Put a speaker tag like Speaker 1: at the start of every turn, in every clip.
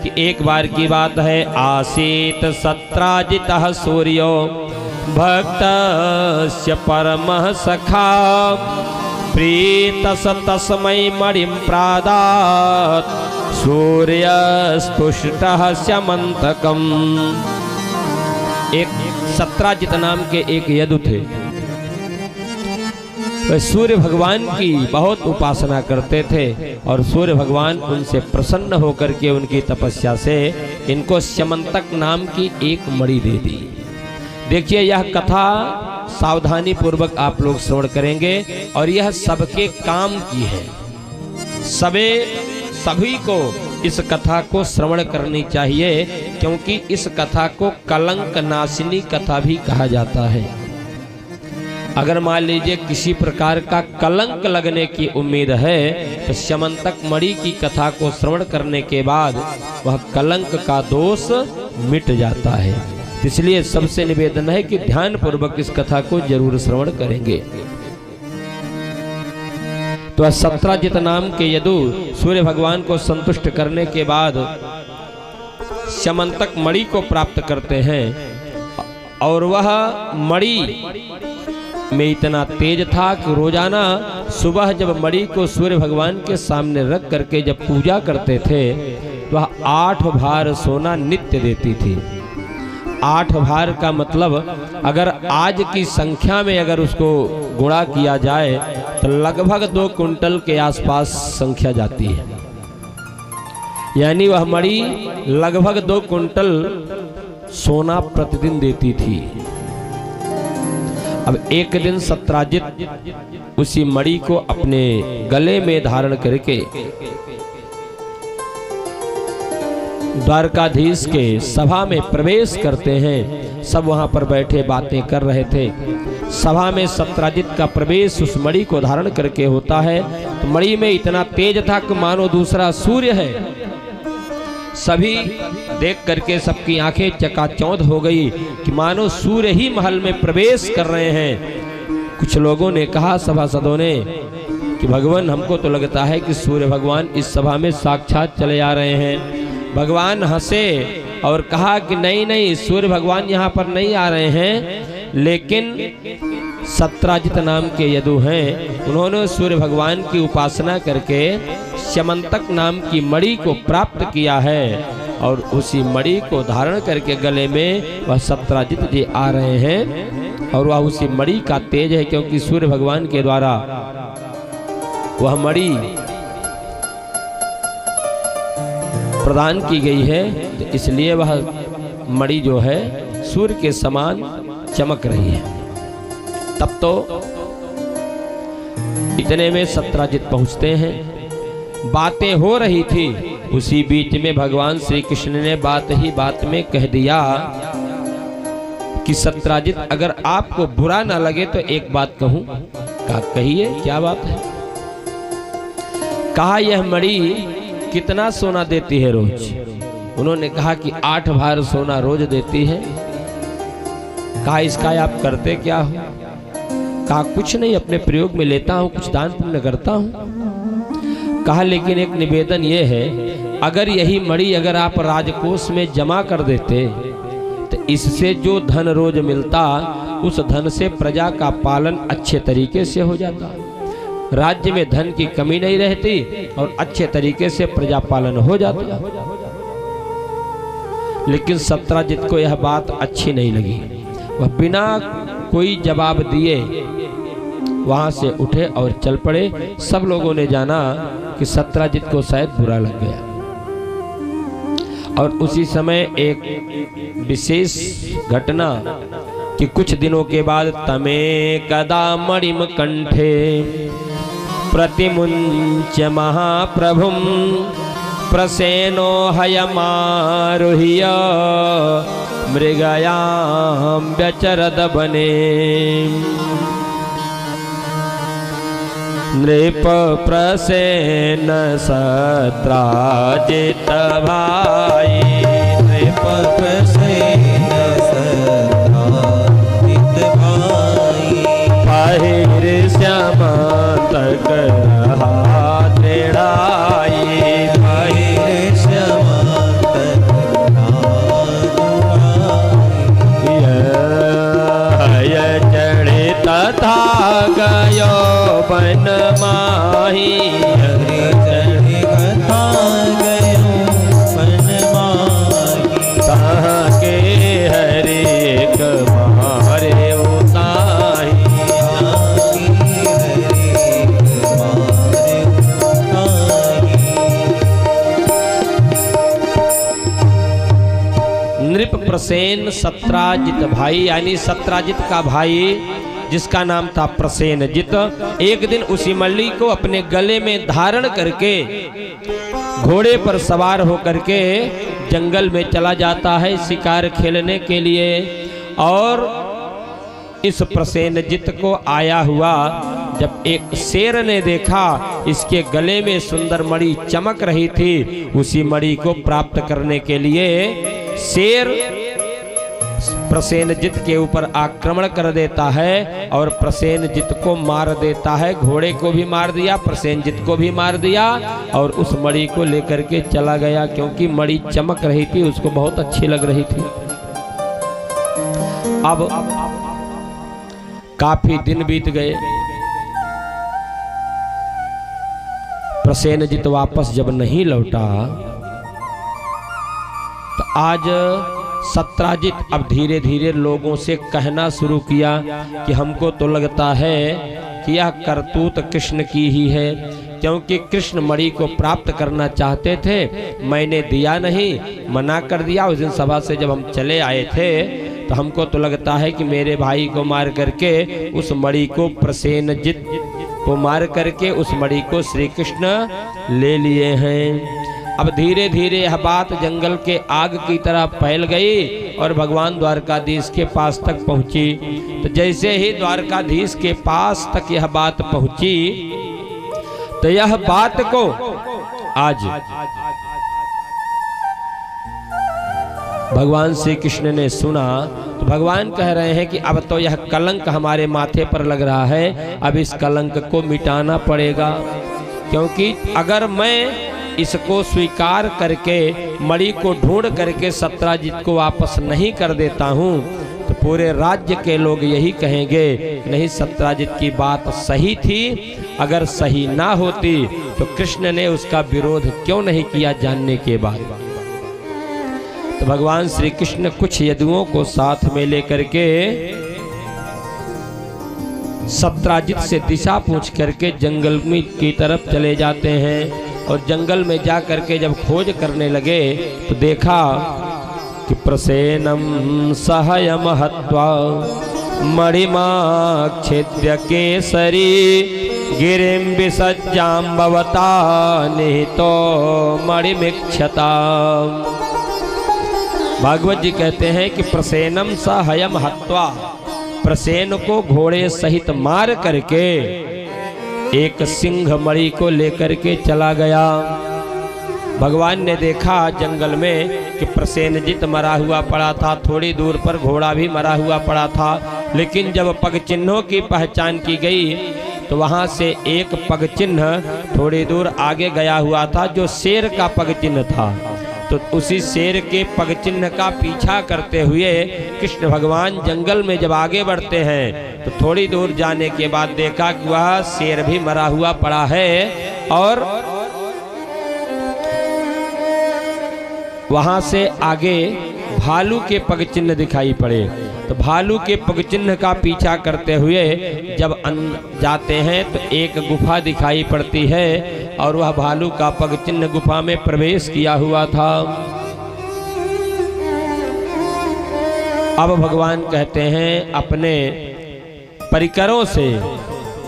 Speaker 1: कि एक बार की बात है, आसीत सत्राजितः सूर्यो भक्तस्य परमः सखा प्रीतस तस्मै मणिं प्रादात् सूर्यस्तुष्टः स्यमन्तकम्। एक सत्राजित नाम के एक यदु थे, वे सूर्य भगवान की बहुत उपासना करते थे और सूर्य भगवान उनसे प्रसन्न होकर के उनकी तपस्या से इनको स्यमंतक नाम की एक मणि दे दी। देखिए, यह कथा सावधानी पूर्वक आप लोग श्रवण करेंगे और यह सबके काम की है। सभी को इस कथा को श्रवण करनी चाहिए, क्योंकि इस कथा को कलंक नाशिनी कथा भी कहा जाता है। अगर मान लीजिए किसी प्रकार का कलंक लगने की उम्मीद है तो स्यमंतक मणि की कथा को श्रवण करने के बाद वह कलंक का दोष मिट जाता है। इसलिए सबसे निवेदन है कि ध्यान पूर्वक इस कथा को जरूर श्रवण करेंगे। तो सत्राजित नाम के यदु सूर्य भगवान को संतुष्ट करने के बाद स्यमंतक मणि को प्राप्त करते हैं और वह मणि में इतना तेज था कि रोजाना सुबह जब मणि को सूर्य भगवान के सामने रख करके जब पूजा करते थे, वह 8 भार सोना नित्य देती थी। 8 भार का मतलब अगर आज की संख्या में अगर उसको गुणा किया जाए तो लगभग 2 कुंटल के आसपास संख्या जाती है। यानी वह मणि लगभग 2 कुंटल सोना प्रतिदिन देती थी। अब एक दिन सत्राजित उसी मणि को अपने गले में धारण करके द्वारकाधीश के सभा में प्रवेश करते हैं। सब वहां पर बैठे बातें कर रहे थे। सभा में सत्राजित का प्रवेश उस मणि को धारण करके होता है तो मणि में इतना तेज था कि मानो दूसरा सूर्य है। सभी देख करके सबकी आंखें चकाचौंध हो गई कि मानो सूर्य ही महल में प्रवेश कर रहे हैं। कुछ लोगों ने कहा, सभासदों ने, कि भगवान हमको तो लगता है कि सूर्य भगवान इस सभा में साक्षात चले आ रहे हैं। भगवान हंसे और कहा कि नहीं नहीं, सूर्य भगवान यहाँ पर नहीं आ रहे हैं, लेकिन सत्राजित नाम के यदु हैं, उन्होंने सूर्य भगवान की उपासना करके स्यमंतक नाम की मणि को प्राप्त किया है और उसी मणि को धारण करके गले में वह सत्राजित जी आ रहे हैं और वह उसी मणि का तेज है, क्योंकि सूर्य भगवान के द्वारा वह मणि प्रदान की गई है, तो इसलिए वह मणि जो है सूर्य के समान चमक रही है। तब तो इतने में सत्राजित पहुंचते हैं। बातें हो रही थी, उसी बीच में भगवान श्री कृष्ण ने बात में कह दिया कि सत्राजित, अगर आपको बुरा ना लगे तो एक बात कहूं। कहा, कहिए, क्या बात है? कहा, यह मणि कितना सोना देती है रोज? उन्होंने कहा कि 8 भार सोना रोज देती है। कहा, इसका आप करते क्या हो? कहा, कुछ नहीं, अपने प्रयोग में लेता हूं, कुछ दान पुण्य करता हूं। कहा, लेकिन एक निवेदन ये है, अगर यही मणि अगर आप राजकोष में जमा कर देते तो इससे जो धन रोज मिलता, उस धन से प्रजा का पालन अच्छे तरीके से हो जाता, राज्य में धन की कमी नहीं रहती और अच्छे तरीके से प्रजा पालन हो जाता। लेकिन सत्राजित को यह बात अच्छी नहीं लगी। वह बिना कोई जवाब दिए वहां से उठे और चल पड़े। सब लोगों ने जाना कि सत्राजित को शायद बुरा लग गया और उसी समय एक विशेष घटना कि कुछ दिनों के बाद तमे कदा मणिम कंठे प्रतिमुंच्य महाप्रभुम प्रसेनो हयमारुह्य मृगयाम व्यचरद बने। नृप प्रसेन सत्राजित भाई, नृप प्रसेन सत्राजित भाई, पहिर श्यामंतक रहा तेढ़ाई, पहिर श्यामंतक नृप प्रसेन सत्राजित भाई, यानी सत्राजित का भाई जिसका नाम था प्रसेनजित, एक दिन उसी मल्ली को अपने गले में धारण करके घोड़े पर सवार होकर के जंगल में चला जाता है शिकार खेलने के लिए। और इस प्रसेनजित को आया हुआ जब एक शेर ने देखा, इसके गले में सुंदर मणि चमक रही थी, उसी मणि को प्राप्त करने के लिए शेर प्रसेनजित के ऊपर आक्रमण कर देता है और प्रसेनजित को मार देता है। घोड़े को भी मार दिया, प्रसेनजित को भी मार दिया और उस मणि को लेकर के चला गया, क्योंकि मणि चमक रही थी, उसको बहुत अच्छी लग रही थी। अब काफी दिन बीत गए। प्रसेनजित वापस जब नहीं लौटा तो आज सत्राजित अब धीरे धीरे लोगों से कहना शुरू किया कि हमको तो लगता है कि यह करतूत कृष्ण की ही है, क्योंकि कृष्ण मणि को प्राप्त करना चाहते थे, मैंने दिया नहीं, मना कर दिया। उस दिन सभा से जब हम चले आए थे तो हमको तो लगता है कि मेरे भाई को मार करके उस मणि को, प्रसेनजित को मार करके उस मणि को श्री कृष्ण ले लिए हैं। अब धीरे धीरे यह बात जंगल के आग की तरह फैल गई और भगवान द्वारकाधीश के पास तक पहुंची। तो जैसे ही द्वारकाधीश के पास तक यह बात पहुंची तो यह बात को आज भगवान श्री कृष्ण ने सुना तो भगवान कह रहे हैं कि अब तो यह कलंक हमारे माथे पर लग रहा है, अब इस कलंक को मिटाना पड़ेगा, क्योंकि अगर मैं इसको स्वीकार करके मणि को ढूंढ करके सत्राजित को वापस नहीं कर देता हूँ तो पूरे राज्य के लोग यही कहेंगे नहीं, सत्राजित की बात सही थी, अगर सही ना होती तो कृष्ण ने उसका विरोध क्यों नहीं किया जानने के बाद। तो भगवान श्री कृष्ण कुछ यदुओं को साथ में लेकर के सत्राजित से दिशा पूछ करके जंगल में की तरफ चले जाते हैं। और जंगल में जा करके जब खोज करने लगे तो देखा कि प्रसेनम सहयम हत्वा मणिमाच्छेद्य केसरी गिरिं विसज्जाम्बवता निहितो मणिमिक्षता। भागवत जी कहते हैं कि प्रसेनम सहयम हत्वा, प्रसेन को घोड़े सहित मार करके एक सिंह मणि को लेकर के चला गया। भगवान ने देखा जंगल में कि प्रसेनजित मरा हुआ पड़ा था, थोड़ी दूर पर घोड़ा भी मरा हुआ पड़ा था, लेकिन जब पग चिन्हों की पहचान की गई तो वहां से एक पग चिन्ह थोड़ी दूर आगे गया हुआ था जो शेर का पग चिन्ह था। तो उसी शेर के पग चिन्ह का पीछा करते हुए कृष्ण भगवान जंगल में जब आगे बढ़ते हैं तो थोड़ी दूर जाने के बाद देखा कि वह शेर भी मरा हुआ पड़ा है और वहां से आगे भालू के पग चिन्ह दिखाई पड़े। तो भालू के पग चिन्ह का पीछा करते हुए जब जाते हैं तो एक गुफा दिखाई पड़ती है और वह भालू का पग चिन्ह गुफा में प्रवेश किया हुआ था। अब भगवान कहते हैं अपने परिकरों से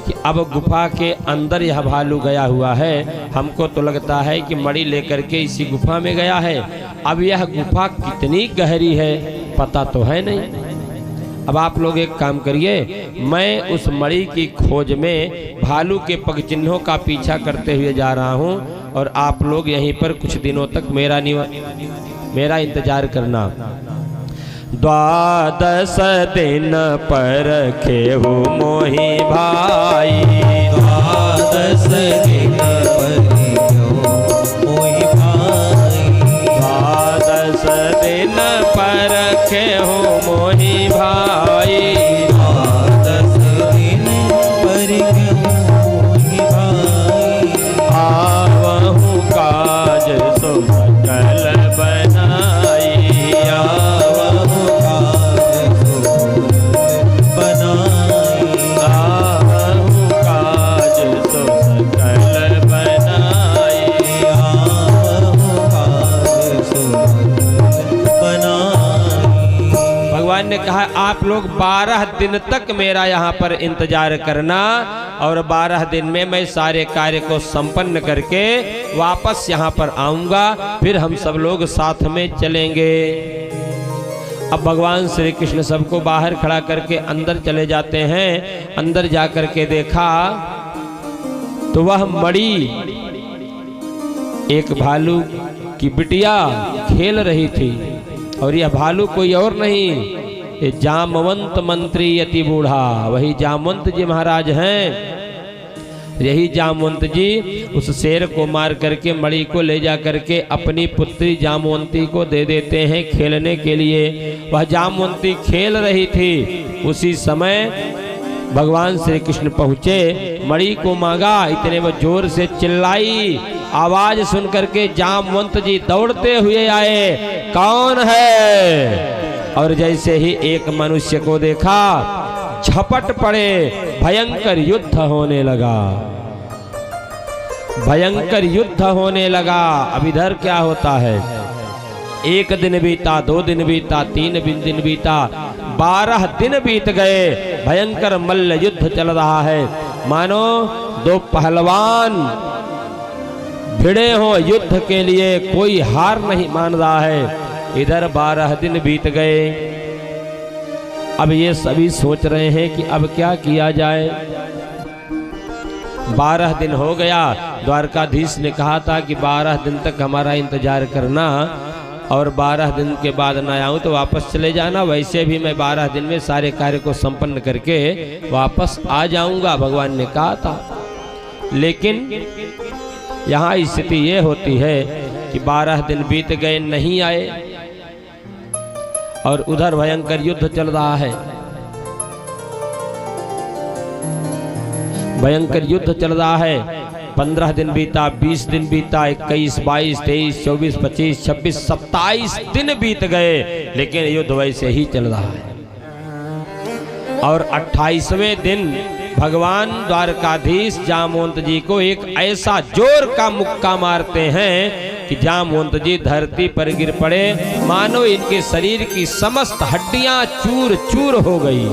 Speaker 1: कि अब गुफा के अंदर यह भालू गया हुआ है, हमको तो लगता है कि मणि लेकर के इसी गुफा में गया है। अब यह गुफा कितनी गहरी है पता तो है नहीं। अब आप लोग एक काम करिए, मैं उस मणि की खोज में भालू के पग चिन्हों का पीछा करते हुए जा रहा हूं और आप लोग यहीं पर कुछ दिनों तक मेरा इंतजार करना। 12 दिन पर खेहु मोहि भाई,
Speaker 2: 12 दिन पर खेहु मोहि भाई,
Speaker 1: 12 दिन पर खेहु मोहि भाई,
Speaker 2: 12 दिन पर खेहु मोहि भाई,
Speaker 1: आवहु काज सो सकल बनाई,
Speaker 2: आवहु काज सो बनाई,
Speaker 1: आवहु काज सो सकल बनाई,
Speaker 2: आवहु काज सो बनाई।
Speaker 1: ने कहा आप लोग 12 दिन तक मेरा यहाँ पर इंतजार करना और 12 दिन में मैं सारे कार्य को संपन्न करके वापस यहाँ पर आऊंगा, फिर हम सब लोग साथ में चलेंगे। अब भगवान श्री कृष्ण सबको बाहर खड़ा करके अंदर चले जाते हैं। अंदर जाकर के देखा तो वह मणि एक भालू की बिटिया खेल रही थी, और यह भालू कोई और नहीं, ये जामवंत मंत्री यति बूढ़ा, वही जामवंत जी महाराज हैं। यही जामवंत जी उस शेर को मार करके मणि को ले जा करके अपनी पुत्री जामवंती को दे देते हैं खेलने के लिए। वह जामवंती खेल रही थी, उसी समय भगवान श्री कृष्ण पहुँचे, मणि को मांगा, इतने वो जोर से चिल्लाई, आवाज सुन करके जामवंत जी दौड़ते हुए आए, कौन है? और जैसे ही एक मनुष्य को देखा झपट पड़े, भयंकर युद्ध होने लगा, भयंकर युद्ध होने लगा। अब इधर क्या होता है, एक दिन बीता, 2 दिन बीता, 3 दिन बीता, 12 दिन बीत गए। भयंकर मल्ल युद्ध चल रहा है, मानो 2 पहलवान भिड़े हो युद्ध के लिए, कोई हार नहीं मान रहा है। इधर 12 दिन बीत गए। अब ये सभी सोच रहे हैं कि अब क्या किया जाए। 12 दिन हो गया, द्वारकाधीश ने कहा था कि 12 दिन तक हमारा इंतजार करना और 12 दिन के बाद ना आऊं तो वापस चले जाना। वैसे भी मैं 12 दिन में सारे कार्य को संपन्न करके वापस आ जाऊंगा, भगवान ने कहा था। लेकिन यहाँ स्थिति ये होती है कि 12 दिन बीत गए, नहीं आए, और उधर भयंकर युद्ध चल रहा है, भयंकर युद्ध चल रहा है। 15 दिन बीता, 20 दिन बीता, 21, 22, 23, 24, 25, 26, 27 दिन बीत गए, लेकिन युद्ध वैसे ही चल रहा है। और 28वें दिन भगवान द्वारकाधीश जामवंत जी को एक ऐसा जोर का मुक्का मारते हैं कि जामवंत जी धरती पर गिर पड़े, मानो इनके शरीर की समस्त हड्डियां चूर चूर हो गई।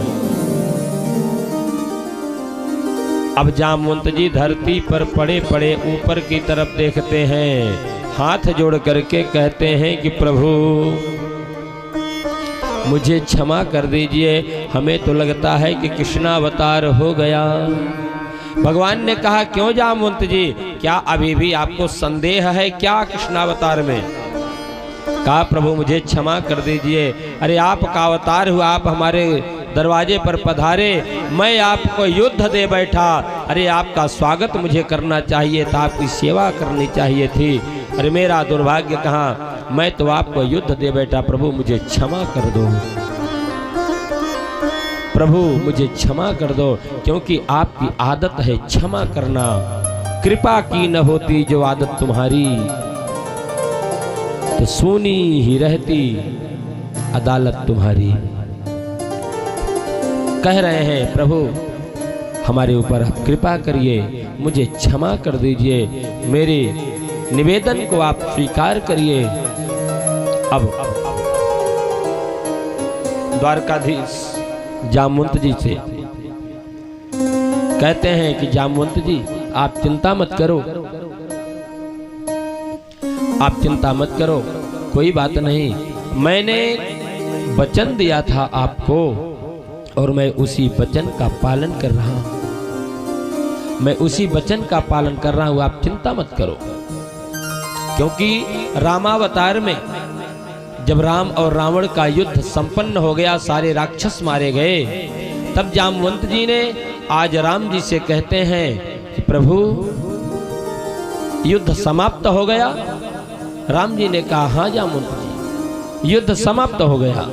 Speaker 1: अब जामवंत जी धरती पर पड़े पड़े ऊपर की तरफ देखते हैं, हाथ जोड़ करके कहते हैं कि प्रभु मुझे क्षमा कर दीजिए, हमें तो लगता है कि कृष्णावतार हो गया। भगवान ने कहा क्यों जामवंत जी, क्या अभी भी आपको संदेह है क्या कृष्णावतार में? कहा प्रभु मुझे क्षमा कर दीजिए, अरे आपका अवतार हुआ, आप हमारे दरवाजे पर पधारे, मैं आपको युद्ध दे बैठा, अरे आपका स्वागत मुझे करना चाहिए था, आपकी सेवा करनी चाहिए थी, अरे मेरा दुर्भाग्य कहाँ, मैं तो आपको युद्ध दे बैठा, प्रभु मुझे क्षमा कर दो, प्रभु मुझे क्षमा कर दो, क्योंकि आपकी आदत है क्षमा करना, कृपा की न होती जो आदत तुम्हारी तो सुनी ही रहती अदालत तुम्हारी। कह रहे हैं प्रभु हमारे ऊपर आप कृपा करिए, मुझे क्षमा कर दीजिए, मेरे निवेदन को आप स्वीकार करिए। अब द्वारकाधीश जामवंत जी से कहते हैं कि जामवंत जी आप चिंता मत करो, आप चिंता मत करो, कोई बात नहीं, मैंने वचन दिया था आपको और मैं उसी वचन का पालन कर रहा हूं, मैं उसी वचन का पालन कर रहा हूं, आप चिंता मत करो। क्योंकि रामावतार में जब राम और रावण का युद्ध संपन्न हो गया, सारे राक्षस मारे गए, तब जामवंत जी ने आज राम जी से कहते हैं कि प्रभु युद्ध समाप्त हो गया। राम जी ने कहा हाँ जामवंत जी युद्ध समाप्त हो गया।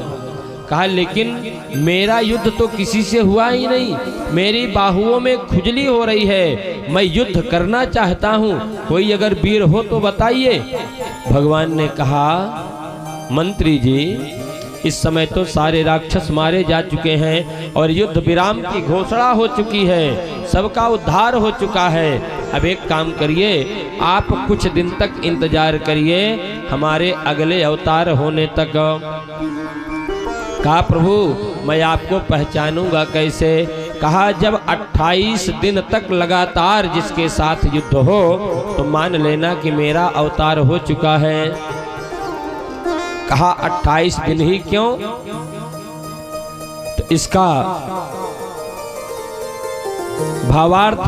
Speaker 1: कहा लेकिन मेरा युद्ध तो किसी से हुआ ही नहीं, मेरी बाहुओं में खुजली हो रही है, मैं युद्ध करना चाहता हूँ, कोई अगर वीर हो तो बताइए। भगवान ने कहा मंत्री जी इस समय तो सारे राक्षस मारे जा चुके हैं और युद्ध विराम की घोषणा हो चुकी है, सबका उद्धार हो चुका है। अब एक काम करिए, आप कुछ दिन तक इंतजार करिए, हमारे अगले अवतार होने तक कहा प्रभु मैं आपको पहचानूंगा कैसे? कहा जब 28 दिन तक लगातार जिसके साथ युद्ध हो तो मान लेना कि मेरा अवतार हो चुका है। कहा 28 दिन ही क्यों? तो इसका भावार्थ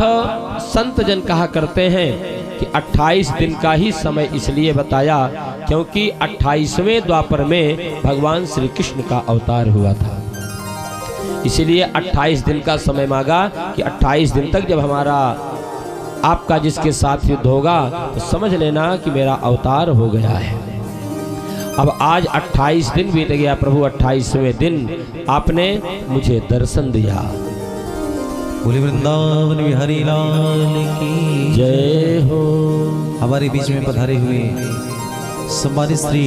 Speaker 1: संत जन कहा करते हैं कि 28 दिन का ही समय इसलिए बताया क्योंकि 28वें द्वापर में भगवान श्री कृष्ण का अवतार हुआ था, इसलिए 28 दिन का समय मांगा कि 28 दिन तक जब हमारा आपका जिसके साथ युद्ध होगा तो समझ लेना कि मेरा अवतार हो गया है। अब आज 28 दिन बीत गया प्रभु, 28वें दिन आपने मुझे दर्शन दिया।
Speaker 2: बोले वृंदावन बिहारी लाल की
Speaker 1: जय हो।
Speaker 2: हमारे बीच में पधारे हुए सम्मानित श्री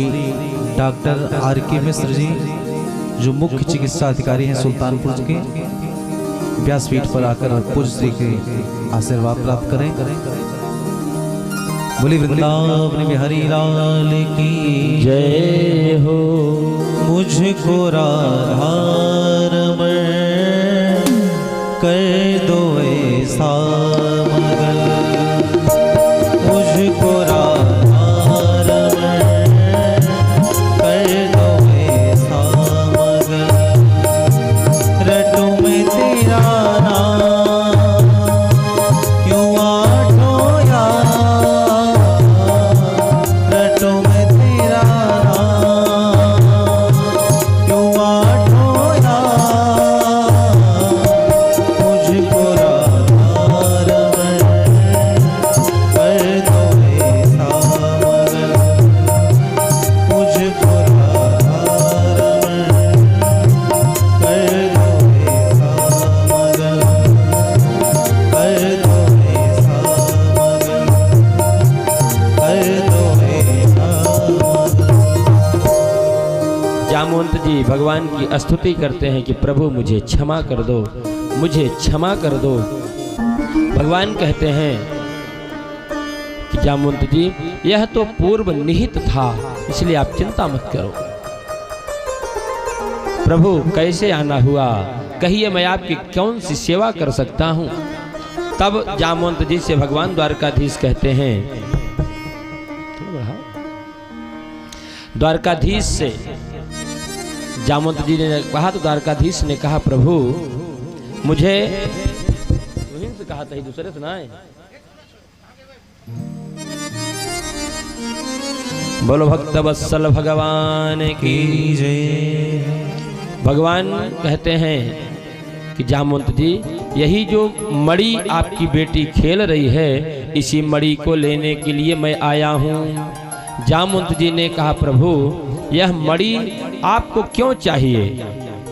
Speaker 2: डॉक्टर आर.के. मिश्र जी जो मुख्य चिकित्सा अधिकारी हैं सुल्तानपुर के, व्यासपीठ पर आकर पूज्य श्री के आशीर्वाद प्राप्त करें। बोले वृंदावन बिहारी लाल की
Speaker 1: जय हो।
Speaker 2: मुझको राधारमण कर दो ऐसा मगन, मुझको
Speaker 1: भगवान की स्तुति करते हैं कि प्रभु मुझे क्षमा कर दो, मुझे क्षमा कर दो। भगवान कहते हैं कि जामवंत जी यह तो पूर्व निहित था, इसलिए आप चिंता मत करो। प्रभु कैसे आना हुआ, कहिए मैं आपकी कौन सी सेवा कर सकता हूं? तब जामवंत जी से भगवान द्वारकाधीश कहते हैं, द्वारकाधीश से जामवंत जी ने कहा तो द्वारकाधीश ने कहा प्रभु मुझे से कहा था, दूसरे सुनाए। बोलो भक्त वत्सल भगवान की जय। भगवान कहते हैं कि जामवंत जी यही जो मणि आपकी बेटी खेल रही है इसी मणि को लेने के लिए मैं आया हूँ। जामवंत जी ने कहा प्रभु यह मणि आपको क्यों चाहिए?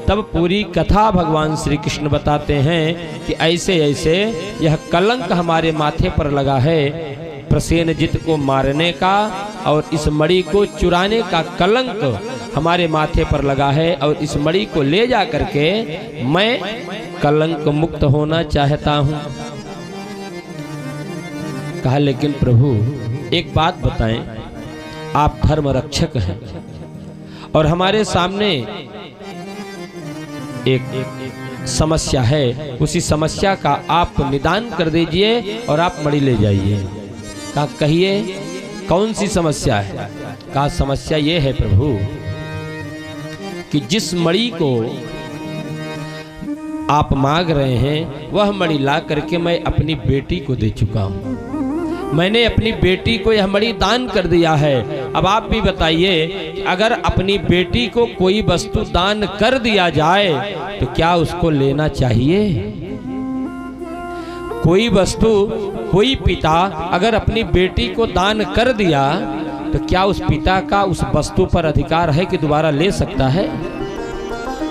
Speaker 1: तब पूरी कथा भगवान श्री कृष्ण बताते हैं कि ऐसे ऐसे यह कलंक हमारे माथे पर लगा है, प्रसेनजित को मारने का और इस मणि को चुराने का कलंक हमारे माथे पर लगा है और इस मणि को ले जा करके मैं कलंक मुक्त होना चाहता हूँ। कहा लेकिन प्रभु एक बात बताएं, आप धर्म रक्षक हैं और हमारे सामने एक समस्या है, उसी समस्या का आप निदान कर दीजिए और आप मणि ले जाइए। कहा कहिए कौन सी समस्या है? कहा समस्या ये है प्रभु कि जिस मणि को आप मांग रहे हैं वह मणि ला करके मैं अपनी बेटी को दे चुका हूं। मैंने अपनी बेटी को यह मणि दान कर दिया है। अब आप भी बताइए अगर अपनी बेटी को कोई वस्तु दान कर दिया जाए तो क्या उसको लेना चाहिए? कोई वस्तु कोई पिता अगर अपनी बेटी को दान कर दिया तो क्या उस पिता का उस वस्तु पर अधिकार है कि दोबारा ले सकता है?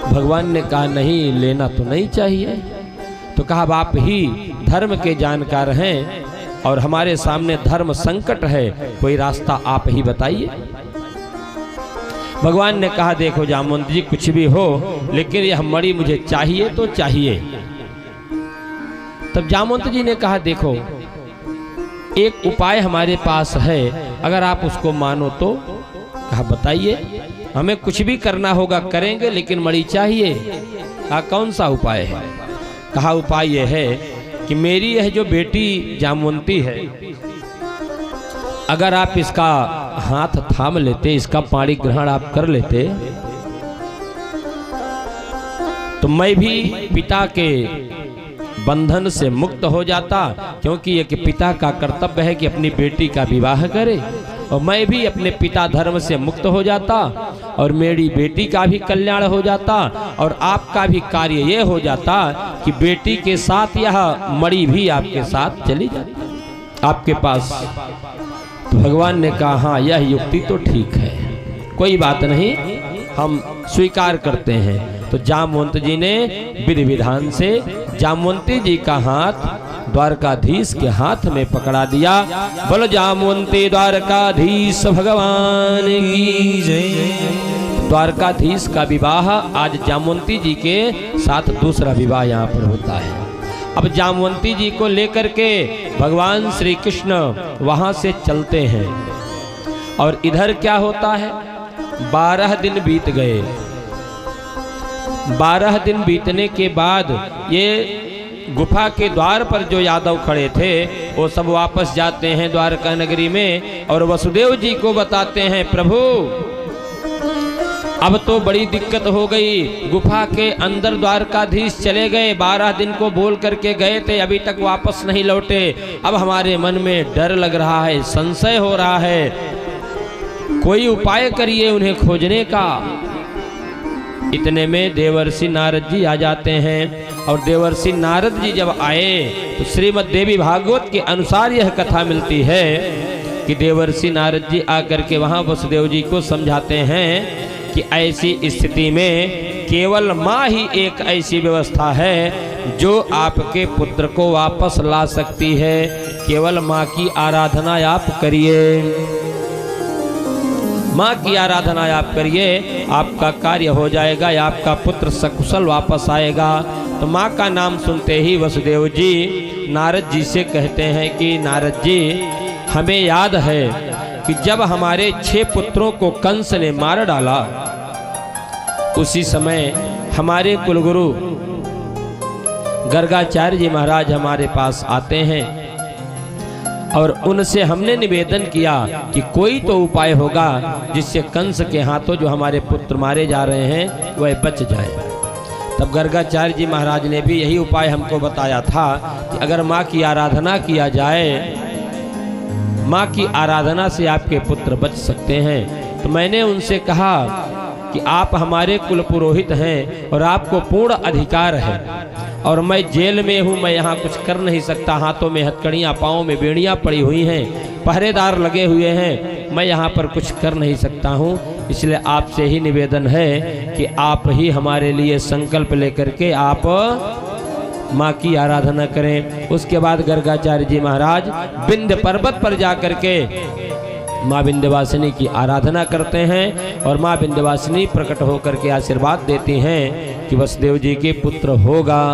Speaker 1: भगवान ने कहा नहीं, लेना तो नहीं चाहिए। तो कहा आप ही धर्म के जानकार हैं और हमारे सामने धर्म संकट है, कोई रास्ता आप ही बताइए। भगवान ने कहा देखो जामवंत जी कुछ भी हो लेकिन यह मणि मुझे चाहिए तो चाहिए। तब जामवंत जी ने कहा देखो एक उपाय हमारे पास है, अगर आप उसको मानो तो। कहा बताइए। हमें कुछ भी करना होगा करेंगे, लेकिन मणि चाहिए। कहा कौन सा उपाय है? कहा उपाय यह है कि मेरी यह जो बेटी जामवंती है, अगर आप इसका हाथ थाम लेते, इसका पाणी ग्रहण आप कर लेते, तो मैं भी पिता के बंधन से मुक्त हो जाता, क्योंकि एक पिता का कर्तव्य है कि अपनी बेटी का विवाह करे, और मैं भी अपने पिता धर्म से मुक्त हो जाता, और मेरी बेटी का भी कल्याण हो जाता, और आपका भी कार्य ये हो जाता कि बेटी के साथ यह मणि भी आपके साथ चली जाती आपके पास। तो भगवान ने कहा हाँ, यह युक्ति तो ठीक है, कोई बात नहीं, हम स्वीकार करते हैं। तो जामवंत जी ने विधि विधान से जामवंती जी का हाथ द्वारकाधीश के हाथ में पकड़ा दिया। बोलो जामवंती द्वारकाधीश भगवान की जय। द्वारकाधीश का विवाह आज जामवंती जी के साथ दूसरा विवाह यहाँ पर होता है। अब जामवंती जी को लेकर के भगवान श्री कृष्ण वहां से चलते हैं, और इधर क्या होता है, 12 दिन बीत गए। 12 दिन बीतने के बाद ये गुफा के द्वार पर जो यादव खड़े थे वो सब वापस जाते हैं द्वारका नगरी में, और वसुदेव जी को बताते हैं प्रभु अब तो बड़ी दिक्कत हो गई, गुफा के अंदर द्वारकाधीश चले गए, 12 दिन को बोल करके गए थे, अभी तक वापस नहीं लौटे। अब हमारे मन में डर लग रहा है, संशय हो रहा है, कोई उपाय करिए उन्हें खोजने का। इतने में देवर्षि नारद जी आ जाते हैं, और देवर्षि नारद जी जब आए तो श्रीमद् देवी भागवत के अनुसार यह कथा मिलती है कि देवर्षि नारद जी आकर के वहां वसुदेव जी को समझाते हैं कि ऐसी स्थिति में केवल माँ ही एक ऐसी व्यवस्था है जो आपके पुत्र को वापस ला सकती है, केवल माँ की आराधना आप करिए, माँ की आराधना आप करिए, आपका कार्य हो जाएगा, आपका पुत्र सकुशल वापस आएगा। तो माँ का नाम सुनते ही वसुदेव जी नारद जी से कहते हैं कि नारद जी, हमें याद है कि जब हमारे 6 पुत्रों को कंस ने मार डाला, उसी समय हमारे कुलगुरु गर्गाचार्य जी महाराज हमारे पास आते हैं, और उनसे हमने निवेदन किया कि कोई तो उपाय होगा जिससे कंस के हाथों जो हमारे पुत्र मारे जा रहे हैं वह बच जाए। तब गर्गाचार्य जी महाराज ने भी यही उपाय हमको बताया था कि अगर माँ की आराधना किया जाए, माँ की आराधना से आपके पुत्र बच सकते हैं। तो मैंने उनसे कहा कि आप हमारे कुल पुरोहित हैं और आपको पूर्ण अधिकार है, और मैं जेल में हूँ, मैं यहाँ कुछ कर नहीं सकता, हाथों में हथकड़ियाँ, पाँव में बेड़ियाँ पड़ी हुई हैं, पहरेदार लगे हुए हैं, मैं यहाँ पर कुछ कर नहीं सकता हूँ, इसलिए आपसे ही निवेदन है कि आप ही हमारे लिए संकल्प लेकर के आप माँ की आराधना करें। उसके बाद गर्गाचार्य जी महाराज विंध्य पर्वत पर जा करके माँ विंध्यवासिनी की आराधना करते हैं, और माँ विंध्यवासिनी प्रकट होकर के आशीर्वाद देती हैं कि वसुदेव जी के पुत्र होगा।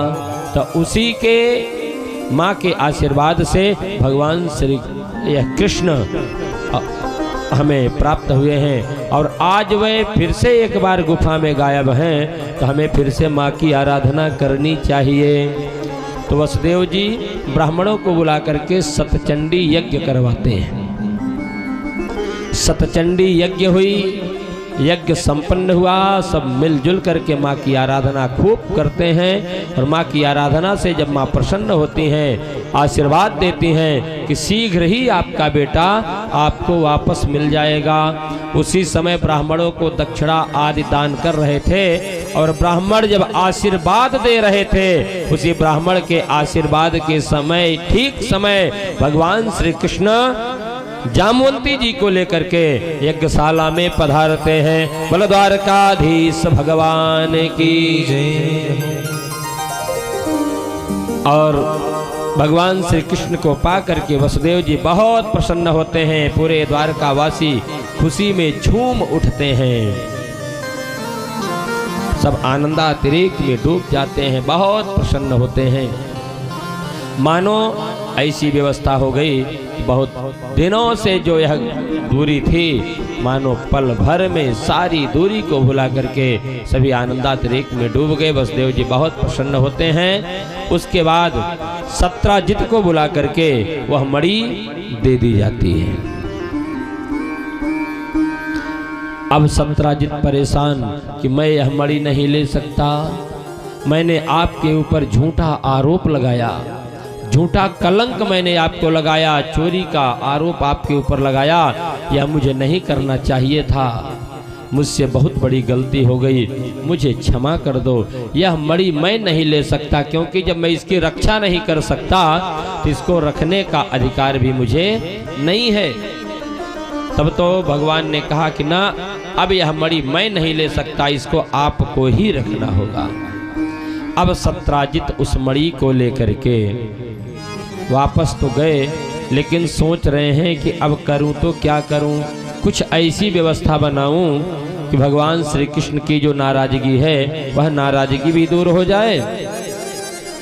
Speaker 1: तो उसी के माँ के आशीर्वाद से भगवान श्री कृष्ण हमें प्राप्त हुए हैं, और आज वे फिर से एक बार गुफा में गायब हैं, तो हमें फिर से माँ की आराधना करनी चाहिए। तो वसुदेव जी ब्राह्मणों को बुला करके सतचंडी यज्ञ करवाते हैं। सतचंडी यज्ञ हुई, यज्ञ संपन्न हुआ, सब मिलजुल करके माँ की आराधना खूब करते हैं, और माँ की आराधना से जब माँ प्रसन्न होती हैं, आशीर्वाद देती हैं कि शीघ्र ही आपका बेटा आपको वापस मिल जाएगा। उसी समय ब्राह्मणों को दक्षिणा आदि दान कर रहे थे, और ब्राह्मण जब आशीर्वाद दे रहे थे, उसी ब्राह्मण के आशीर्वाद के समय ठीक समय भगवान श्री कृष्ण जामवंती जी को लेकर के यज्ञशाला में पधारते हैं। बोलो द्वारकाधीश भगवान की जय। और भगवान श्री कृष्ण को पा करके वसुदेव जी बहुत प्रसन्न होते हैं, पूरे द्वारकावासी खुशी में झूम उठते हैं, सब आनंदातिरेक में डूब जाते हैं, बहुत प्रसन्न होते हैं, मानो ऐसी व्यवस्था हो गई, बहुत दिनों से जो यह दूरी थी, मानो पल भर में सारी दूरी को भुला करके सभी आनंदातिरेक में डूब गए। वसुदेव जी बहुत प्रसन्न होते हैं। उसके बाद सत्राजित को बुला करके वह मणि दे दी जाती है। अब सत्राजित परेशान कि मैं यह मणि नहीं ले सकता, मैंने आपके ऊपर झूठा आरोप लगाया, झूठा कलंक मैंने आपको लगाया, चोरी का आरोप आपके ऊपर लगाया, यह मुझे नहीं करना चाहिए था, मुझसे बहुत बड़ी गलती हो गई, मुझे क्षमा कर दो। यह मणि मैं नहीं ले सकता, क्योंकि जब मैं इसकी रक्षा नहीं कर सकता तो इसको रखने का अधिकार भी मुझे नहीं है। तब तो भगवान ने कहा कि ना, अब यह मणि मैं नहीं ले सकता, इसको आपको ही रखना होगा। अब सत्राजित उस मणि को लेकर के वापस तो गए, लेकिन सोच रहे हैं कि अब करूं तो क्या करूं, कुछ ऐसी व्यवस्था बनाऊं कि भगवान श्री कृष्ण की जो नाराजगी है वह नाराजगी भी दूर हो जाए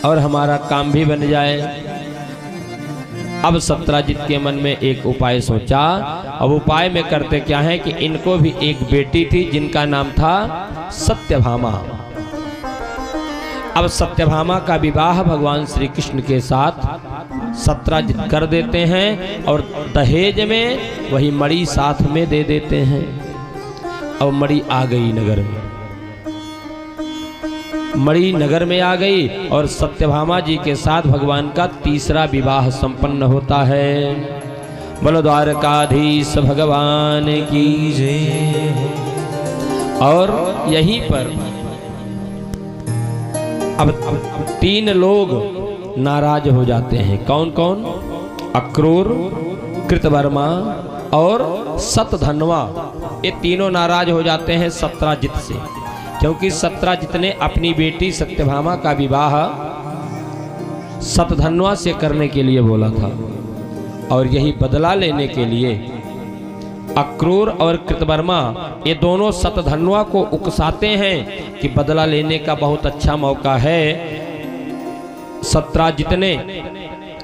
Speaker 1: और हमारा काम भी बन जाए। अब सत्राजित के मन में एक उपाय सोचा। अब उपाय में करते क्या है कि इनको भी एक बेटी थी जिनका नाम था सत्यभामा। अब सत्यभामा का विवाह भगवान श्री कृष्ण के साथ सत्राजित कर देते हैं और दहेज में वही मणि साथ में दे देते हैं। अब मणि आ गई नगर में, मणि नगर में आ गई और सत्यभामा जी के साथ भगवान का तीसरा विवाह संपन्न होता है। बोलो द्वारकाधीश भगवान की जय। और यहीं पर अब 3 लोग नाराज हो जाते हैं। कौन कौन? अक्रूर, कृतवर्मा और शतधन्वा। ये तीनों नाराज हो जाते हैं सत्राजित से, क्योंकि सत्राजित ने अपनी बेटी सत्यभामा का विवाह शतधन्वा से करने के लिए बोला था और यही बदला लेने के लिए अक्रूर और कृतवर्मा ये दोनों शतधन्वा को उकसाते हैं कि बदला लेने का बहुत अच्छा मौका है। सत्राजित ने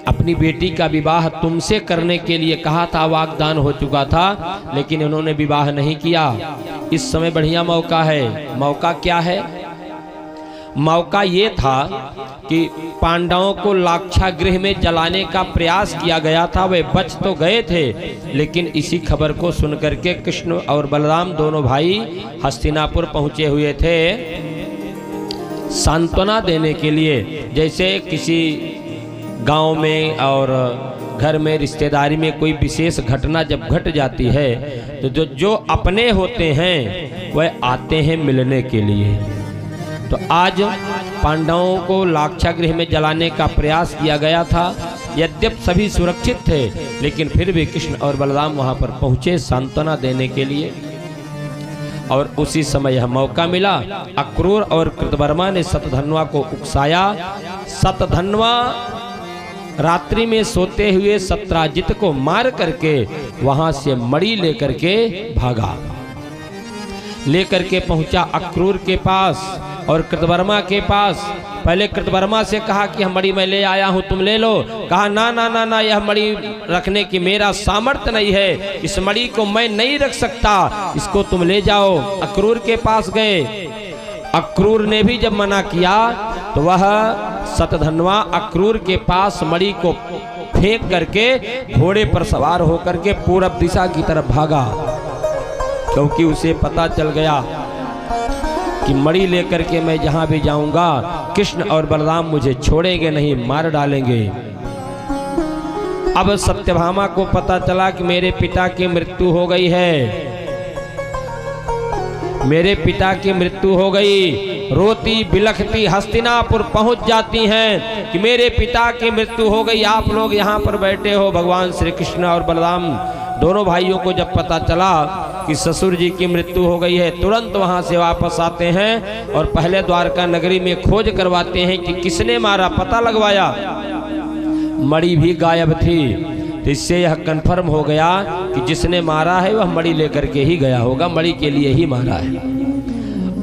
Speaker 1: अपनी बेटी का विवाह तुमसे करने के लिए कहा था, वाग्दान हो चुका था, लेकिन उन्होंने विवाह नहीं किया। इस समय बढ़िया मौका है। मौका क्या है? मौका ये था कि पांडवों को लाक्षागृह में जलाने का प्रयास किया गया था, वे बच तो गए थे, लेकिन इसी खबर को सुनकर के कृष्ण और बलराम दोनों भाई हस्तिनापुर पहुंचे हुए थे सांत्वना देने के लिए। जैसे किसी गांव में और घर में रिश्तेदारी में कोई विशेष घटना जब घट जाती है तो जो अपने होते हैं वह आते हैं मिलने के लिए। तो आज पांडवों को लाक्षागृह में जलाने का प्रयास किया गया था। यद्यप सभी सुरक्षित थे, लेकिन फिर भी कृष्ण और बलराम वहां पर पहुंचे सांत्वना देने के लिए। और उसी समय यह मौका मिला। अक्रूर और कृतवर्मा ने शतधन्वा को उकसाया। शतधन्वा रात्रि में सोते हुए सत्राजित को मार करके वहां से मणि लेकर के भागा, लेकर के पहुंचा अक्रूर के पास और कृतवर्मा के पास। पहले कृतवर्मा से कहा कि यह मणि मैं ले आया हूं, तुम ले लो। कहा ना ना ना ना, यह मणि रखने की मेरा सामर्थ्य नहीं है, इस मणि को मैं नहीं रख सकता, इसको तुम ले जाओ। अक्रूर के पास गए। अक्रूर ने भी जब मना किया तो वह शतधन्वा अक्रूर के पास मणि को फेंक करके घोड़े पर सवार होकर के पूरब दिशा की तरफ भागा, क्योंकि उसे पता चल गया कि मणि लेकर के मैं जहां भी जाऊंगा कृष्ण और बलराम मुझे छोड़ेंगे नहीं, मार डालेंगे। अब सत्यभामा को पता चला कि मेरे पिता की मृत्यु हो गई है, मेरे पिता की मृत्यु हो गई। रोती बिलखती हस्तिनापुर पहुंच जाती हैं कि मेरे पिता की मृत्यु हो गई। आप लोग यहाँ पर बैठे हो। भगवान श्री कृष्ण और बलराम दोनों भाइयों को जब पता चला कि ससुर जी की मृत्यु हो गई है, तुरंत वहां से वापस आते हैं और पहले द्वारका नगरी में खोज करवाते हैं कि किसने मारा। पता लगवाया, मणि भी गायब थी। तो इससे यह कन्फर्म हो गया कि जिसने मारा है वह मणि लेकर के ही गया होगा, मणि के लिए ही मारा है।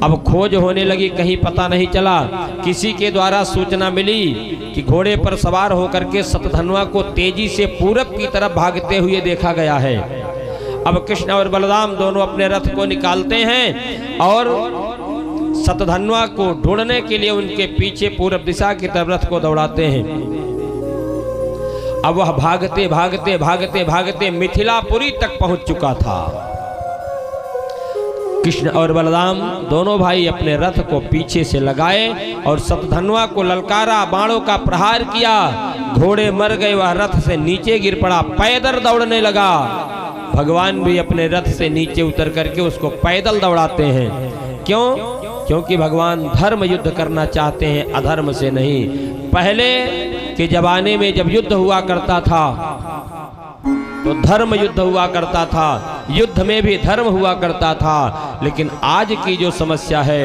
Speaker 1: अब खोज होने लगी, कहीं पता नहीं चला। किसी के द्वारा सूचना मिली कि घोड़े पर सवार होकर के शतधन्वा को तेजी से पूरब की तरफ भागते हुए देखा गया है। अब कृष्ण और बलराम दोनों अपने रथ को निकालते हैं और शतधन्वा को ढूंढने के लिए उनके पीछे पूरब दिशा की तरफ रथ को दौड़ाते हैं। अब वह भागते भागते भागते भागते मिथिलापुरी तक पहुंच चुका था। कृष्ण और बलराम दोनों भाई अपने रथ को पीछे से लगाए और शतधन्वा को ललकारा, बाणों का प्रहार किया। घोड़े मर गए, वह रथ से नीचे गिर पड़ा, पैदल दौड़ने लगा। भगवान भी अपने रथ से नीचे उतर करके उसको पैदल दौड़ाते हैं। क्यों? क्योंकि भगवान धर्म युद्ध करना चाहते हैं, अधर्म से नहीं। पहले के जमाने में जब युद्ध हुआ करता था तो धर्म युद्ध हुआ करता था, युद्ध में भी धर्म हुआ करता था। लेकिन आज की जो समस्या है,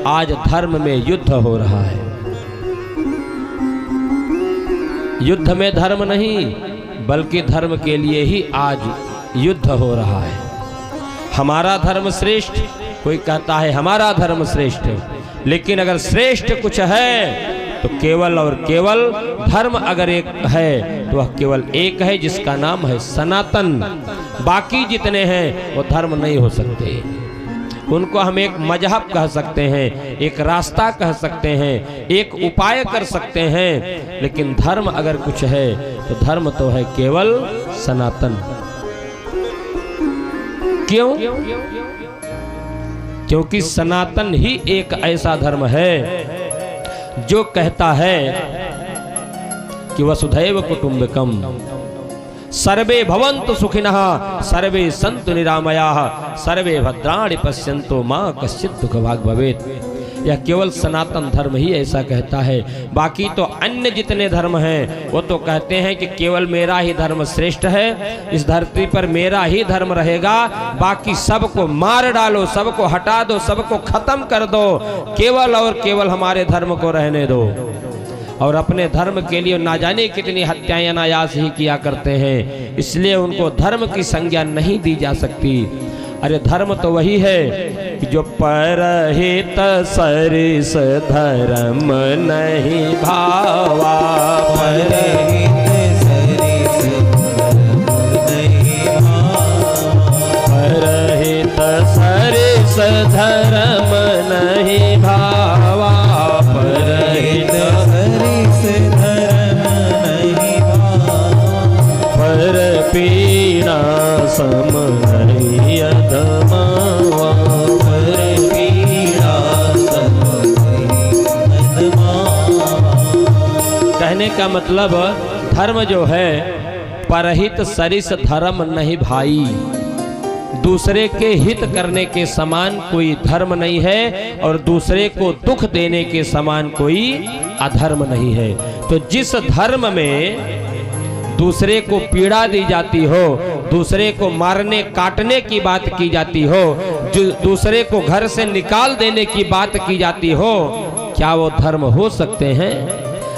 Speaker 1: आज धर्म में युद्ध हो रहा है। युद्ध में धर्म नहीं, बल्कि धर्म के लिए ही आज युद्ध हो रहा है। हमारा धर्म श्रेष्ठ, कोई कहता है हमारा धर्म श्रेष्ठ, लेकिन अगर श्रेष्ठ कुछ है तो केवल और केवल धर्म अगर एक है तो वह केवल एक है, जिसका नाम है सनातन। बाकी जितने हैं वो धर्म नहीं हो सकते। उनको हम एक मजहब कह सकते हैं, एक रास्ता कह सकते हैं, एक उपाय कर सकते हैं, लेकिन धर्म अगर कुछ है तो धर्म तो है केवल सनातन। क्यों? क्योंकि सनातन ही एक ऐसा धर्म है जो कहता है कि वसुधैव कुटुंबकम, सर्वे भवन्तु सुखिनः, सर्वे सन्तु निरामयाः, सर्वे भद्राणि पश्यन्तु मा कश्चित् दुःखभाग् भवेत्। यह केवल सनातन धर्म ही ऐसा कहता है। बाकी तो अन्य जितने धर्म हैं वो तो कहते हैं कि केवल मेरा ही धर्म श्रेष्ठ है, इस धरती पर मेरा ही धर्म रहेगा, बाकी सबको मार डालो, सबको हटा दो, सबको खत्म कर दो, केवल और केवल हमारे धर्म को रहने दो। और अपने धर्म के लिए ना जाने कितनी हत्याएं अनायास ही किया करते हैं, इसलिए उनको धर्म की संज्ञा नहीं दी जा सकती। अरे धर्म तो वही है कि जो परहित सरिस धर्म नहीं भावा,
Speaker 2: परहित सरिस धर्म नहीं भावा,
Speaker 1: परहित सरिस धर्म नहीं भावा,
Speaker 2: परहित सरिस धर्म नहीं भावा,
Speaker 1: पर पीड़ा सम नहीं अधमावा,
Speaker 2: पर पीड़ा सम नहीं अधमावा।
Speaker 1: कहने का मतलब धर्म जो है परहित सरिस धर्म नहीं भाई, दूसरे के हित करने के समान कोई धर्म नहीं है और दूसरे को दुख देने के समान कोई अधर्म नहीं है। तो जिस धर्म में दूसरे को पीड़ा दी जाती हो, दूसरे को मारने काटने की बात की जाती हो, जो दूसरे को घर से निकाल देने की बात की जाती हो, क्या वो धर्म हो सकते हैं?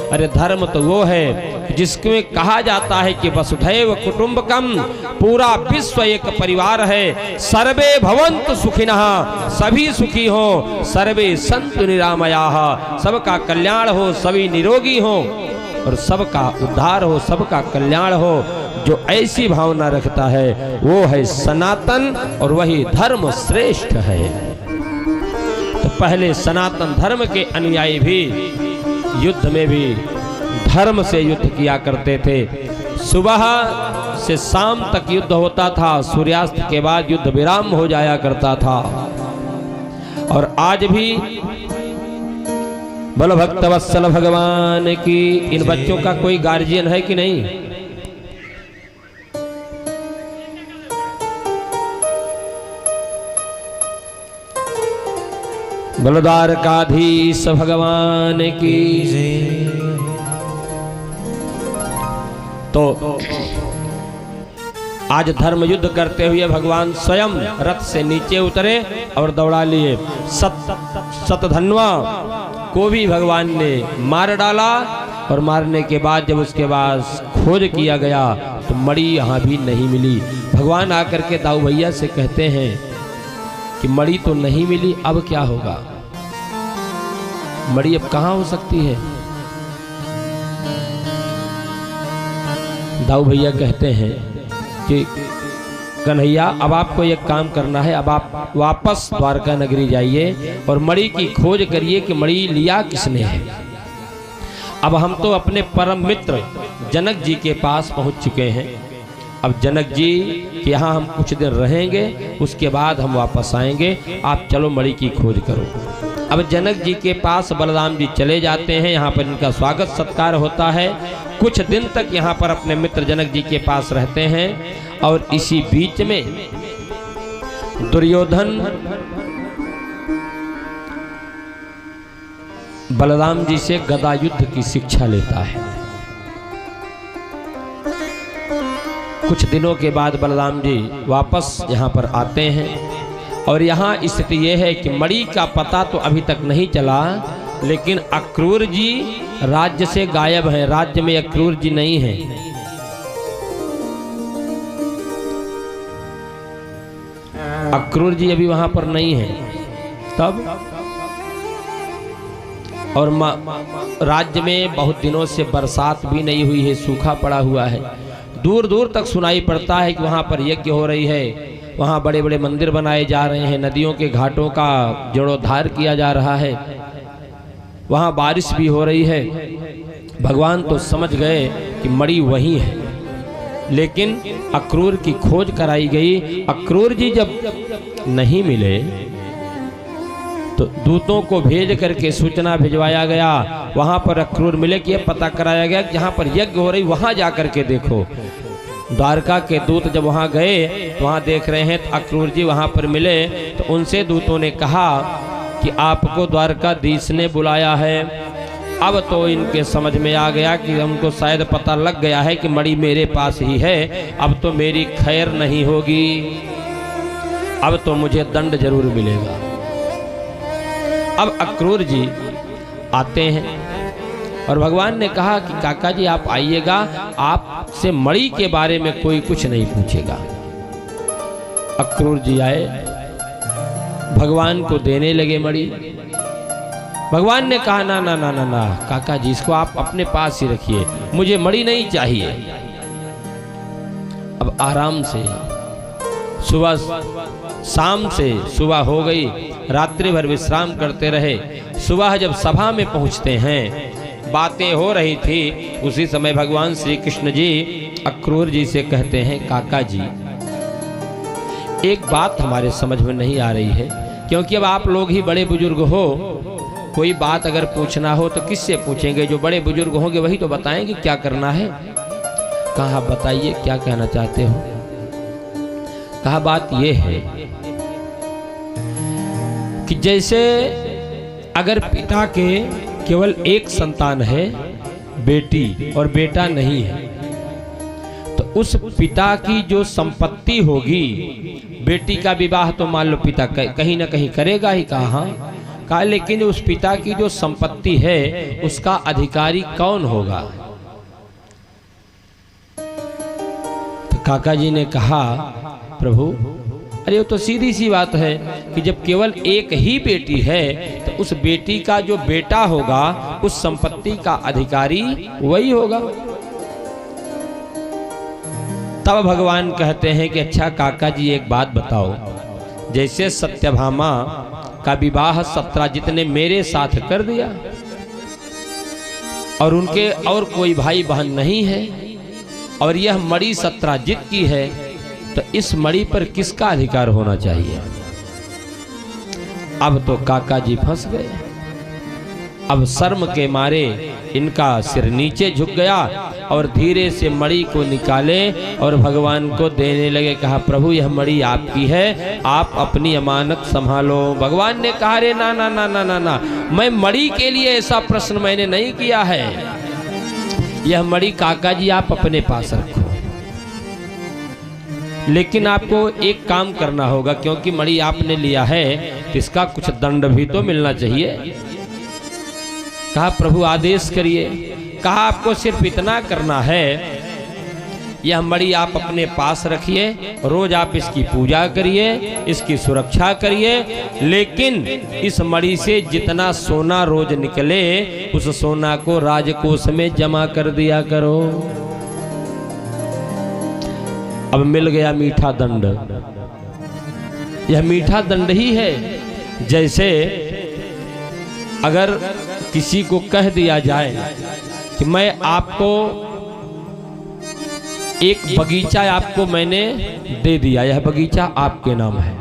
Speaker 1: अरे धर्म तो वो है जिसमें कहा जाता है कि वसुधैव कुटुंबकम, पूरा विश्व एक परिवार है, सर्वे भवन्तु सुखिनः, सभी सुखी हो, सर्वे सन्तु निरामयाः, सबका कल्याण हो, सभी निरोगी हो और सबका उद्धार हो, सबका कल्याण हो। जो ऐसी भावना रखता है वो है सनातन और वही धर्म श्रेष्ठ है। तो पहले सनातन धर्म के अनुयायी भी युद्ध में भी धर्म से युद्ध किया करते थे। सुबह से शाम तक युद्ध होता था, सूर्यास्त के बाद युद्ध विराम हो जाया करता था। और आज भी बोलो भक्तवत्सल भगवान की। इन बच्चों का कोई गार्जियन है कि नहीं? बलद्वारकाधीश भगवान की। तो आज धर्म युद्ध करते हुए भगवान स्वयं रथ से नीचे उतरे और दौड़ा लिए। शतधन्वा को भी भगवान ने मार डाला और मारने के बाद जब उसके बाद खोज किया गया तो मणि यहाँ भी नहीं मिली। भगवान आकर के दाऊ भैया से कहते हैं कि मणि तो नहीं मिली, अब क्या होगा? मणि अब कहाँ हो सकती है? दाऊ भैया कहते हैं कि कन्हैया अब आपको एक काम करना है, अब आप वापस द्वारका नगरी जाइए और मणि की खोज करिए कि मणि लिया किसने है। अब हम तो अपने परम मित्र जनक जी के पास पहुंच चुके हैं। अब जनक जी के यहाँ हम कुछ दिन रहेंगे, उसके बाद हम वापस आएंगे। आप चलो मणि की खोज करो। अब जनक जी के पास बलराम जी चले जाते हैं। यहाँ पर इनका स्वागत सत्कार होता है। कुछ दिन तक यहाँ पर अपने मित्र जनक जी के पास रहते हैं। और इसी बीच में दुर्योधन बलराम जी से गदा युद्ध की शिक्षा लेता है। कुछ दिनों के बाद बलराम जी वापस यहाँ पर आते हैं और यहाँ स्थिति यह है कि मणि का पता तो अभी तक नहीं चला, लेकिन अक्रूर जी राज्य से गायब हैं। राज्य में अक्रूर जी नहीं हैं। अक्रूर जी अभी वहां पर नहीं हैं। तब और राज्य में बहुत दिनों से बरसात भी नहीं हुई है, सूखा पड़ा हुआ है। दूर दूर तक सुनाई पड़ता है कि वहाँ पर यज्ञ हो रही है, वहाँ बड़े बड़े मंदिर बनाए जा रहे हैं, नदियों के घाटों का जीर्णोद्धार किया जा रहा है, वहाँ बारिश भी हो रही है। भगवान तो समझ गए कि मणि वही है, लेकिन अक्रूर की खोज कराई गई। अक्रूर जी जब नहीं मिले तो दूतों को भेज करके सूचना भिजवाया गया। वहां पर अक्रूर मिले कि पता कराया गया कि जहां पर यज्ञ हो रही वहां जा करके देखो। द्वारका के दूत जब वहां गए तो वहां देख रहे हैं तो अक्रूर जी वहां पर मिले। तो उनसे दूतों ने कहा कि आपको द्वारकाधीश ने बुलाया है। अब तो इनके समझ में आ गया कि हमको शायद पता लग गया है कि मणि मेरे पास ही है। अब तो मेरी खैर नहीं होगी, अब तो मुझे दंड जरूर मिलेगा। अब अक्रूर जी आते हैं और भगवान ने कहा कि काका जी आप आइएगा, आपसे मणि के बारे में कोई कुछ नहीं पूछेगा। अक्रूर जी आए, भगवान को देने लगे मणि। भगवान ने कहा ना ना ना ना ना काका जी, इसको आप अपने पास ही रखिए, मुझे मणि नहीं चाहिए। अब आराम से शाम से सुबह हो गई, रात्रि भर विश्राम करते रहे। सुबह जब सभा में पहुंचते हैं, बातें हो रही थी, उसी समय भगवान श्री कृष्ण जी अक्रूर जी से कहते हैं काका जी एक बात हमारे समझ में नहीं आ रही है, क्योंकि अब आप लोग ही बड़े बुजुर्ग हो, कोई बात अगर पूछना हो तो किससे पूछेंगे? जो बड़े बुजुर्ग होंगे वही तो बताएंगे क्या करना है। कहा बताइए क्या कहना चाहते हो? कहा बात यह है कि जैसे अगर पिता के केवल एक संतान है, बेटी और बेटा नहीं है, तो उस पिता की जो संपत्ति होगी, बेटी का विवाह तो मान लो पिता कहीं ना कहीं करेगा ही। कहा लेकिन उस पिता की जो संपत्ति है उसका अधिकारी कौन होगा? तो काका जी ने कहा प्रभु अरे वो तो सीधी सी बात है कि जब केवल एक ही बेटी है तो उस बेटी का जो बेटा होगा उस संपत्ति का अधिकारी वही होगा। तब भगवान कहते हैं कि अच्छा काका जी एक बात बताओ, जैसे सत्यभामा का विवाह सत्यजित ने मेरे साथ कर दिया और उनके और कोई भाई बहन नहीं है, और यह मणि सत्यजित की है, तो इस मणि पर किसका अधिकार होना चाहिए? अब तो काका जी फंस गए। अब शर्म के मारे इनका सिर नीचे झुक गया और धीरे से मणि को निकाले और भगवान को देने लगे। कहा प्रभु यह मणि आपकी है, आप अपनी अमानत संभालो। भगवान ने कहा रे ना ना ना ना ना ना, मैं मणि के लिए ऐसा प्रश्न मैंने नहीं किया है, यह मणि काका जी आप अपने पास रखो, लेकिन आपको एक काम करना होगा, क्योंकि मणि आपने लिया है तो इसका कुछ दंड भी तो मिलना चाहिए। कहा प्रभु आदेश करिए। कहा आपको सिर्फ इतना करना है यह मणि आप अपने पास रखिए, रोज आप इसकी पूजा करिए, इसकी सुरक्षा करिए, लेकिन इस मणि से जितना सोना रोज निकले उस सोना को राजकोष में जमा कर दिया करो। अब मिल गया मीठा दंड। यह मीठा दंड ही है। जैसे अगर किसी को कह दिया जाए कि मैं आपको एक बगीचा आपको मैंने दे दिया, यह बगीचा आपके नाम है,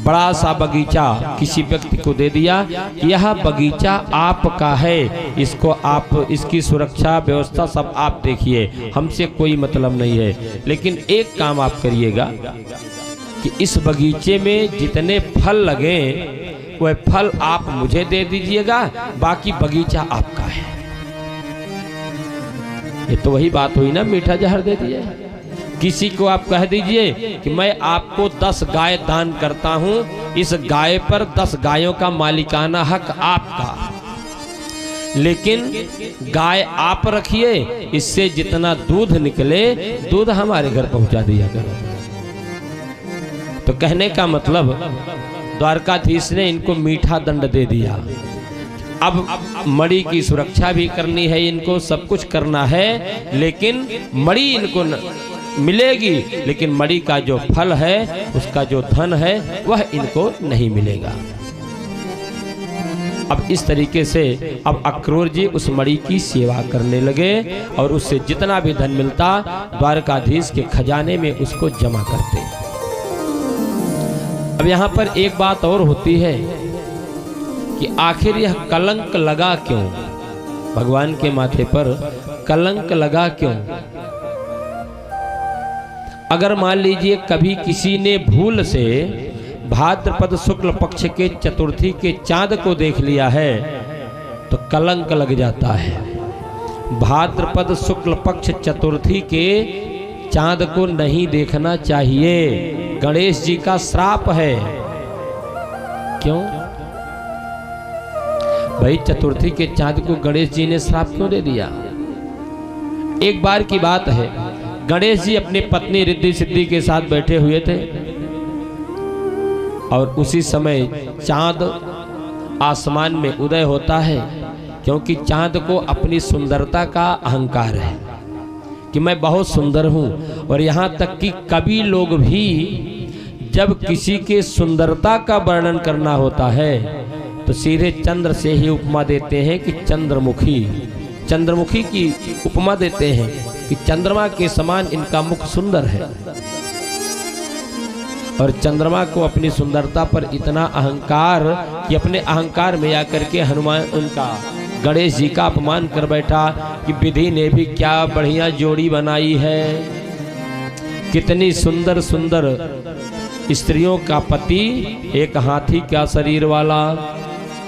Speaker 1: बड़ा सा बगीचा किसी व्यक्ति को दे दिया, यह बगीचा आपका है, इसको आप, इसकी सुरक्षा व्यवस्था सब आप देखिए, हमसे कोई मतलब नहीं है, लेकिन एक काम आप करिएगा कि इस बगीचे में जितने फल लगे वह फल आप मुझे दे दीजिएगा, बाकी बगीचा आपका है। ये तो वही बात हुई ना, मीठा जहर दे दिए। किसी को आप कह दीजिए कि मैं आपको 10 गाय दान करता हूं, इस गाय पर 10 गायों का मालिकाना हक आपका, लेकिन गाय आप रखिए, इससे जितना दूध निकले दूध हमारे घर पहुंचा दिया करो। तो कहने का मतलब द्वारकाधीश ने इनको मीठा दंड दे दिया। अब मणि की सुरक्षा भी करनी है, इनको सब कुछ करना है, लेकिन मणि इनको मिलेगी, लेकिन मणि का जो फल है, उसका जो धन है, वह इनको नहीं मिलेगा। अब इस तरीके से अब अक्रूर जी उस मणि की सेवा करने लगे और उससे जितना भी धन मिलता द्वारकाधीश के खजाने में उसको जमा करते। अब यहाँ पर एक बात और होती है कि आखिर यह कलंक लगा क्यों, भगवान के माथे पर कलंक लगा क्यों? अगर मान लीजिए कभी किसी ने भूल से भाद्रपद शुक्ल पक्ष के चतुर्थी के चांद को देख लिया है तो कलंक लग जाता है। भाद्रपद शुक्ल पक्ष चतुर्थी के चांद को नहीं देखना चाहिए, गणेश जी का श्राप है। क्यों भाई, चतुर्थी के चांद को गणेश जी ने श्राप क्यों दे दिया? एक बार की बात है, गणेश जी अपनी पत्नी रिद्धि सिद्धि के साथ बैठे हुए थे और उसी समय चांद आसमान में उदय होता है, क्योंकि चांद को अपनी सुंदरता का अहंकार है कि मैं बहुत सुंदर हूं। और यहाँ तक कि कवि लोग भी जब किसी के सुंदरता का वर्णन करना होता है तो सीधे चंद्र से ही उपमा देते हैं कि चंद्रमुखी, चंद्रमुखी की उपमा देते हैं कि चंद्रमा के समान इनका मुख सुंदर है। और चंद्रमा को अपनी सुंदरता पर इतना अहंकार कि अपने अहंकार में आकर के हनुमान उनका गणेश जी का अपमान कर बैठा कि विधि ने भी क्या बढ़िया जोड़ी बनाई है, कितनी सुंदर सुंदर स्त्रियों का पति, एक हाथी का शरीर वाला,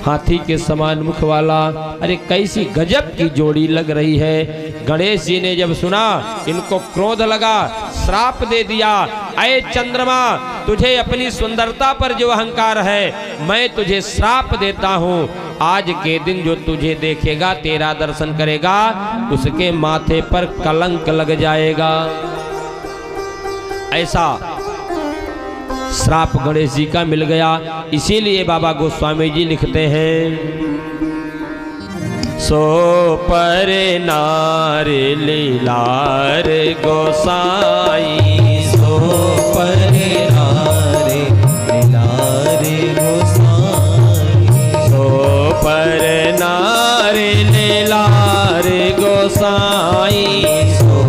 Speaker 1: हाथी के समान मुख वाला, अरे कैसी गजब की जोड़ी लग रही है। गणेश जी ने जब सुना इनको क्रोध लगा, श्राप दे दिया, अये चंद्रमा, तुझे अपनी सुंदरता पर जो अहंकार है मैं तुझे श्राप देता हूँ, आज के दिन जो तुझे देखेगा, तेरा दर्शन करेगा, उसके माथे पर कलंक लग जाएगा। ऐसा श्राप गणेश जी का मिल गया। इसीलिए बाबा गोस्वामी जी लिखते हैं, सो पर नार लीलार गोसाई,
Speaker 2: सो पर नार लीलार गोसाई,
Speaker 1: सो पर नार लीलार गोसाई,
Speaker 2: सो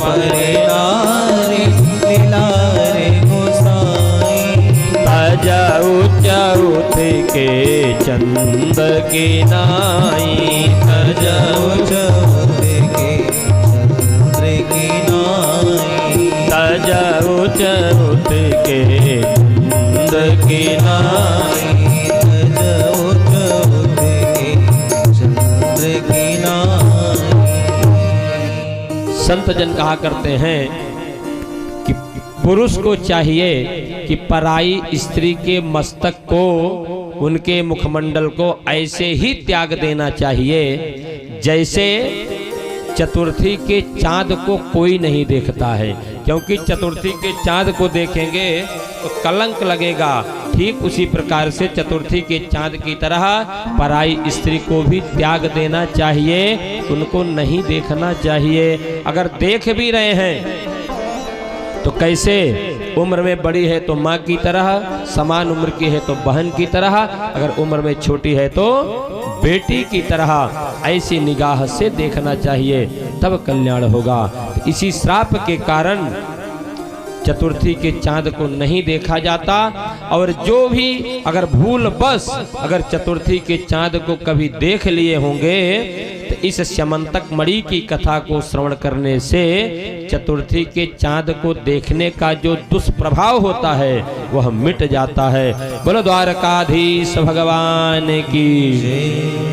Speaker 2: पर नार लीलार गोसाई,
Speaker 1: तजऊ चौथ के चंद की नाई,
Speaker 2: तजऊ चौथ के चंद्र की नाई,
Speaker 1: तजऊ चौथ के चंद की नाई,
Speaker 2: तजऊ चौथ के चंद्र की नाई।
Speaker 1: संत जन कहा करते हैं कि पुरुष को चाहिए कि पराई स्त्री के मस्तक को, उनके मुखमंडल को ऐसे ही त्याग देना चाहिए जैसे चतुर्थी के चांद को कोई नहीं देखता है, क्योंकि चतुर्थी के चांद को देखेंगे तो कलंक लगेगा। ठीक उसी प्रकार से चतुर्थी के चांद की तरह पराई स्त्री को भी त्याग देना चाहिए, उनको नहीं देखना चाहिए। अगर देख भी रहे हैं तो कैसे, उम्र में बड़ी है तो माँ की तरह, समान उम्र की है तो बहन की तरह, अगर उम्र में छोटी है तो बेटी की तरह, ऐसी निगाह से देखना चाहिए, तब कल्याण होगा। तो इसी श्राप के कारण चतुर्थी के चांद को नहीं देखा जाता। और जो भी अगर भूल बस अगर चतुर्थी के चांद को कभी देख लिए होंगे तो इस स्यमंतक मणि की कथा को श्रवण करने से चतुर्थी के चांद को देखने का जो दुष्प्रभाव होता है वह मिट जाता है। बोलो द्वारकाधीश भगवान की।